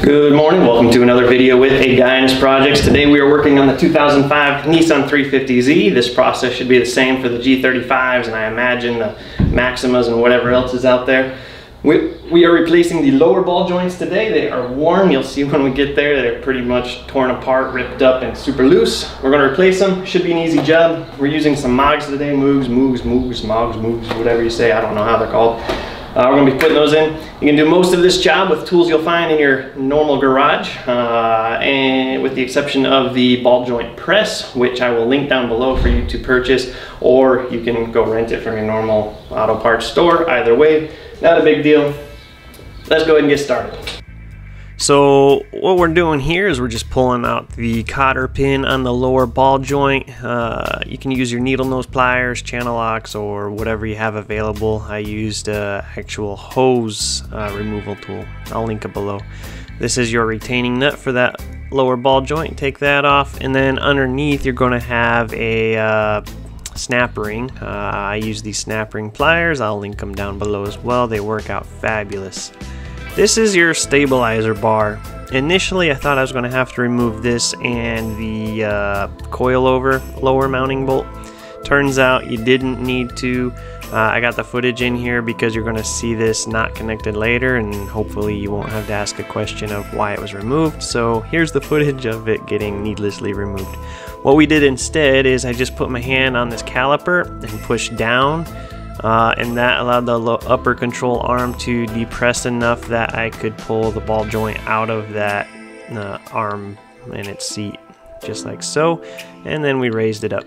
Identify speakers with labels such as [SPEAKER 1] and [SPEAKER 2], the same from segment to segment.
[SPEAKER 1] Good morning, welcome to another video with A Guy and His Projects. Today we are working on the 2005 Nissan 350Z. This process should be the same for the G35s and I imagine the Maximas and whatever else is out there. We are replacing the lower ball joints today. They are worn. You'll see when we get there they're pretty much torn apart, ripped up and super loose. We're going to replace them. Should be an easy job. We're using some Mogs today. Mogs, whatever you say. I don't know how they're called. We're going to be putting those in. You can do most of this job with tools you'll find in your normal garage, and with the exception of the ball joint press, which I will link down below for you to purchase, or you can go rent it from your normal auto parts store. Either way, not a big deal. Let's go ahead and get started. So what we're doing here is we're just pulling out the cotter pin on the lower ball joint. You can use your needle nose pliers, channel locks, or whatever you have available. I used actual hose removal tool. I'll link it below. This is your retaining nut for that lower ball joint. Take that off, and then underneath you're going to have a snap ring. I use these snap ring pliers. I'll link them down below as well. They work out fabulous. This is your stabilizer bar. Initially I thought I was going to have to remove this and the coilover lower mounting bolt. Turns out you didn't need to. I got the footage in here because you're going to see this not connected later, and hopefully you won't have to ask a question of why it was removed. So here's the footage of it getting needlessly removed. What we did instead is I just put my hand on this caliper and pushed down. And that allowed the upper control arm to depress enough that I could pull the ball joint out of that arm and its seat, just like so, and then we raised it up.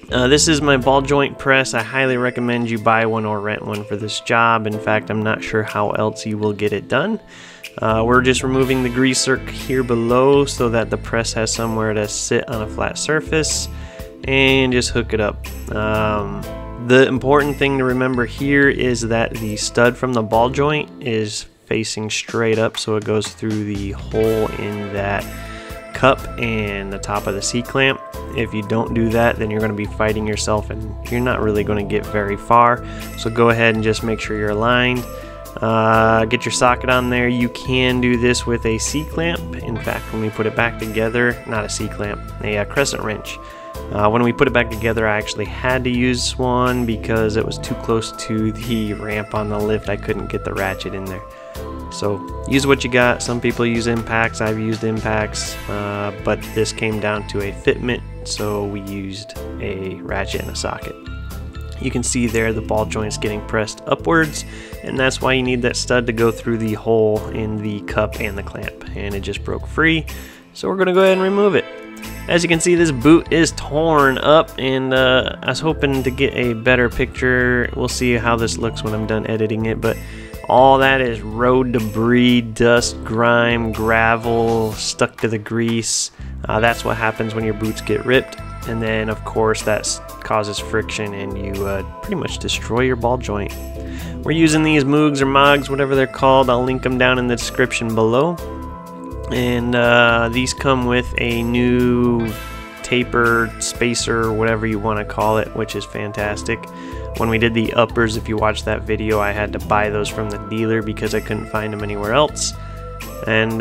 [SPEAKER 1] This is my ball joint press. I highly recommend you buy one or rent one for this job. In fact, I'm not sure how else you will get it done. We're just removing the greaser here below so that the press has somewhere to sit on a flat surface, and just hook it up. The important thing to remember here is that the stud from the ball joint is facing straight up, so it goes through the hole in that cup and the top of the C-clamp. If you don't do that, then you're going to be fighting yourself and you're not really going to get very far. So go ahead and just make sure you're aligned. Get your socket on there. You can do this with a C-clamp. In fact, when we put it back together, not a C-clamp, a crescent wrench. When we put it back together, I actually had to use one because it was too close to the ramp on the lift. I couldn't get the ratchet in there. So use what you got. Some people use impacts. I've used impacts, but this came down to a fitment, so we used a ratchet and a socket. You can see there the ball joint's getting pressed upwards, and that's why you need that stud to go through the hole in the cup and the clamp, and it just broke free. So we're going to go ahead and remove it. As you can see, this boot is torn up, and I was hoping to get a better picture. We'll see how this looks when I'm done editing it, but all that is road debris, dust, grime, gravel, stuck to the grease. That's what happens when your boots get ripped, and then of course that causes friction and you pretty much destroy your ball joint. We're using these Moogs or Mogs, whatever they're called. I'll link them down in the description below. And these come with a new taper spacer, whatever you want to call it, which is fantastic. When we did the uppers, if you watched that video, I had to buy those from the dealer because I couldn't find them anywhere else, and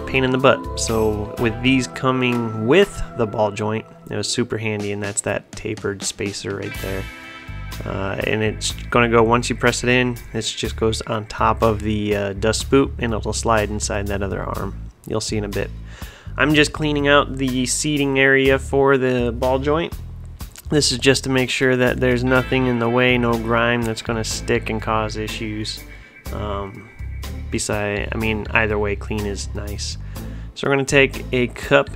[SPEAKER 1] pain in the butt. So with these coming with the ball joint, it was super handy, and that's that tapered spacer right there. And it's going to go, once you press it in, it just goes on top of the dust boot, and it'll slide inside that other arm. You'll see in a bit. I'm just cleaning out the seating area for the ball joint. This is just to make sure that there's nothing in the way, no grime that's going to stick and cause issues. Either way, clean is nice. So we're going to take a cup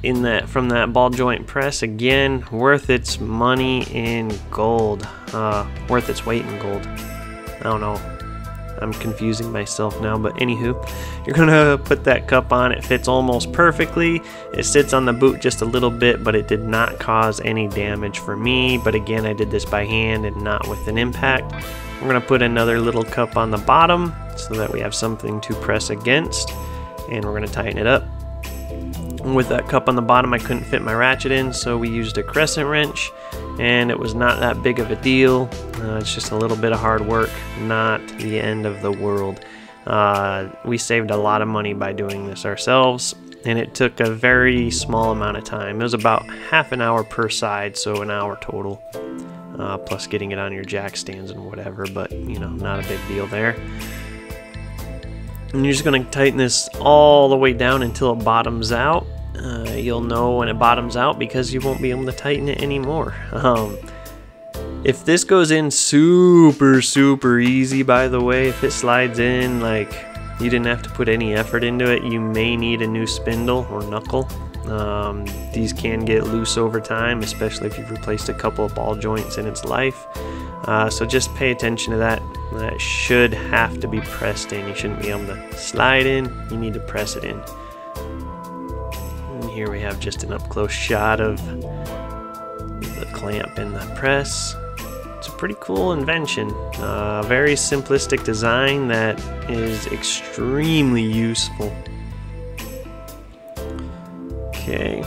[SPEAKER 1] from that ball joint press. Again, worth its money in gold. Worth its weight in gold. I don't know. I'm confusing myself now, but anywho, you're gonna put that cup on. It fits almost perfectly. It sits on the boot just a little bit, but it did not cause any damage for me. But again, I did this by hand and not with an impact. We're gonna put another little cup on the bottom so that we have something to press against, and we're gonna tighten it up. With that cup on the bottom, I couldn't fit my ratchet in, so we used a crescent wrench, and it was not that big of a deal. It's just a little bit of hard work, not the end of the world. We saved a lot of money by doing this ourselves, and it took a very small amount of time. It was about half an hour per side, so an hour total, plus getting it on your jack stands and whatever, but you know, not a big deal there. And you're just going to tighten this all the way down until it bottoms out. You'll know when it bottoms out because you won't be able to tighten it anymore. If this goes in super easy, by the way, if it slides in like you didn't have to put any effort into it, you may need a new spindle or knuckle. These can get loose over time, especially if you've replaced a couple of ball joints in its life. So just pay attention to that. That should have to be pressed in. You shouldn't be able to slide in, you need to press it in. And here we have just an up-close shot of the clamp and the press. It's a pretty cool invention. Very simplistic design that is extremely useful. Okay.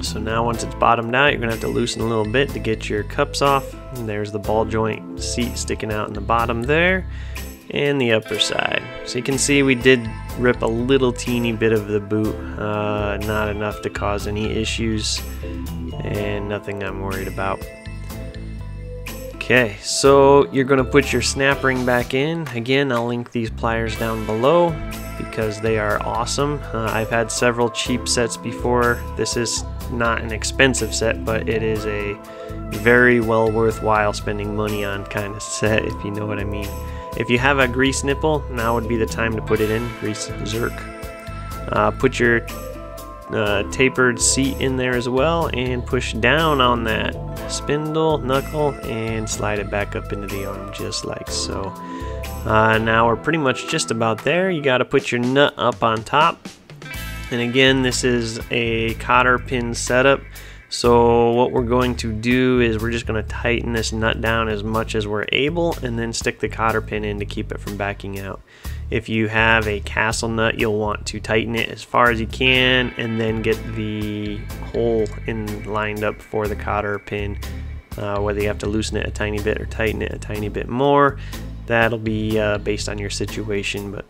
[SPEAKER 1] So now once it's bottomed out, you're gonna have to loosen a little bit to get your cups off. And there's the ball joint seat sticking out in the bottom there, and the upper side. So you can see we did rip a little teeny bit of the boot, not enough to cause any issues, and nothing I'm worried about. Okay, so you're gonna put your snap ring back in. Again, I'll link these pliers down below because they are awesome. I've had several cheap sets before. This is not an expensive set, but it is a very well worthwhile spending money on kind of set, if you know what I mean. If you have a grease nipple, now would be the time to put it in, grease Zerk. Put your tapered seat in there as well and push down on that spindle, knuckle, and slide it back up into the arm just like so. Now we're pretty much just about there. You got to put your nut up on top. And again, this is a cotter pin setup. So what we're going to do is we're just going to tighten this nut down as much as we're able and then stick the cotter pin in to keep it from backing out. If you have a castle nut, you'll want to tighten it as far as you can and then get the hole lined up for the cotter pin. Whether you have to loosen it a tiny bit or tighten it a tiny bit more, that'll be based on your situation. But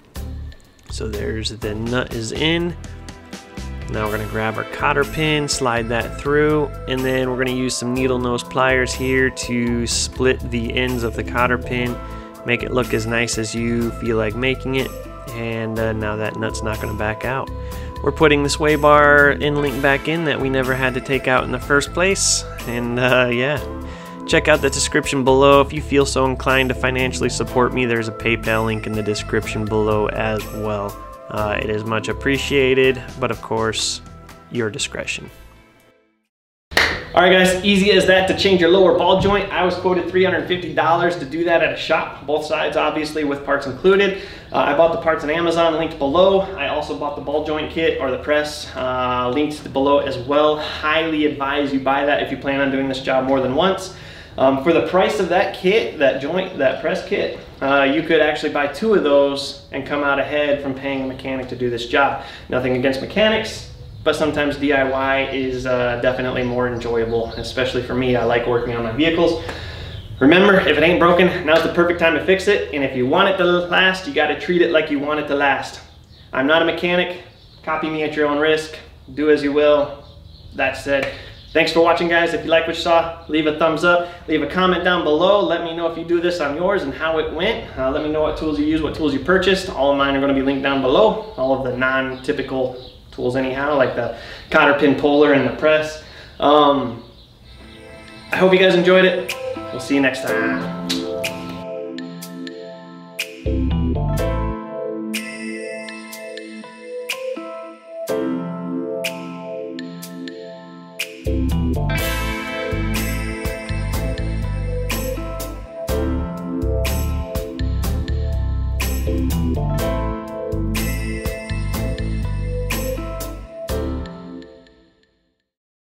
[SPEAKER 1] so there's the nut is in. Now we're going to grab our cotter pin, slide that through, and then we're going to use some needle nose pliers here to split the ends of the cotter pin, make it look as nice as you feel like making it, and now that nut's not going to back out. We're putting the sway bar end link back in that we never had to take out in the first place, and yeah. Check out the description below. If you feel so inclined to financially support me, there's a PayPal link in the description below as well. It is much appreciated, but of course, your discretion. Alright guys, easy as that to change your lower ball joint. I was quoted $350 to do that at a shop, both sides obviously with parts included. I bought the parts on Amazon, linked below. I also bought the ball joint kit or the press, linked below as well. Highly advise you buy that if you plan on doing this job more than once. For the price of that kit, that press kit, you could actually buy 2 of those and come out ahead from paying a mechanic to do this job. Nothing against mechanics, but sometimes DIY is definitely more enjoyable, especially for me. I like working on my vehicles. Remember, if it ain't broken, now's the perfect time to fix it, and if you want it to last, you gotta treat it like you want it to last. I'm not a mechanic. Copy me at your own risk. Do as you will. That said, thanks for watching, guys. If you like what you saw, leave a thumbs up, leave a comment down below. Let me know if you do this on yours and how it went. Let me know what tools you use, what tools you purchased. All of mine are going to be linked down below. All of the non-typical tools anyhow, like the cotter pin puller and the press. I hope you guys enjoyed it. We'll see you next time.